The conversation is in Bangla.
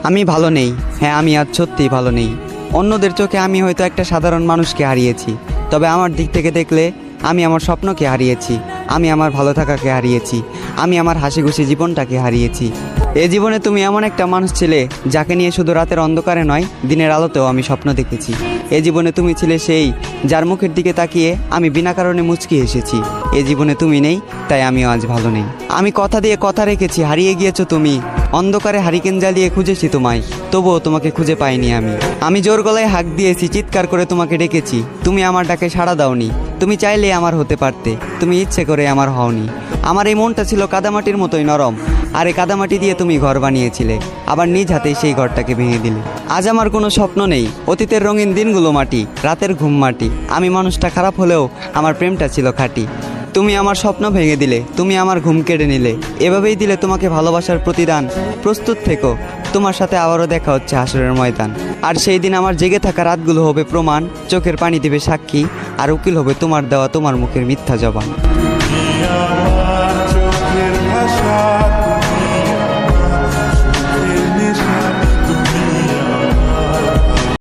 আমি ভালো নেই, হ্যাঁ আমি আজ সত্যিই ভালো নেই। অন্যদের চোখে আমি হয়তো একটা সাধারণ মানুষকে হারিয়েছি, তবে আমার দিক থেকে দেখলে আমি আমার স্বপ্নকে হারিয়েছি, আমি আমার ভালো থাকাকে হারিয়েছি, আমি আমার হাসি খুশি জীবনটাকে হারিয়েছি। এ জীবনে তুমি এমন একটা মানুষ ছিলে যাকে নিয়ে শুধু রাতের অন্ধকারে নয়, দিনের আলোতেও আমি স্বপ্ন দেখেছি। এ জীবনে তুমি ছিলে সেই যার মুখের দিকে তাকিয়ে আমি বিনা কারণে মুচকি এসেছি। এ জীবনে তুমি নেই, তাই আমিও আজ ভালো নেই। আমি কথা দিয়ে কথা রেখেছি, হারিয়ে গিয়েছো তুমি। অন্ধকারে হারিকেন জ্বালিয়ে খুঁজেছি তোমায়, তবুও তোমাকে খুঁজে পাইনি আমি। আমি জোর গলায় হাঁক দিয়েছি, চিৎকার করে তোমাকে ডেকেছি, তুমি আমার ডাকে সাড়া দাওনি। তুমি চাইলে আমার হতে পারতে, তুমি ইচ্ছে করে আমার হওনি। আমার এই মনটা ছিল কাদামাটির মতোই নরম, আর এই কাদামাটি দিয়ে তুমি ঘর বানিয়েছিলে, আবার নিজ হাতেই সেই ঘরটাকে ভেঙে দিলে। আজ আমার কোনো স্বপ্ন নেই, অতীতের রঙিন দিনগুলো মাটি, রাতের ঘুম মাটি। আমি মানুষটা খারাপ হলেও আমার প্রেমটা ছিল খাঁটি। তুমি আমার স্বপ্ন ভেঙে দিলে, তুমি আমার ঘুম কেড়ে নিলে, এভাবেই দিলে তোমাকে ভালোবাসার প্রতিদান। প্রস্তুত থেকো, তোমার সাথে আবারও দেখা হচ্ছে হাসরের ময়দান। আর সেই দিন আমার জেগে থাকা রাতগুলো হবে প্রমাণ, চোখের পানি দিবে সাক্ষী, আর উকিল হবে তোমার দেওয়া তোমার মুখের মিথ্যা জবান।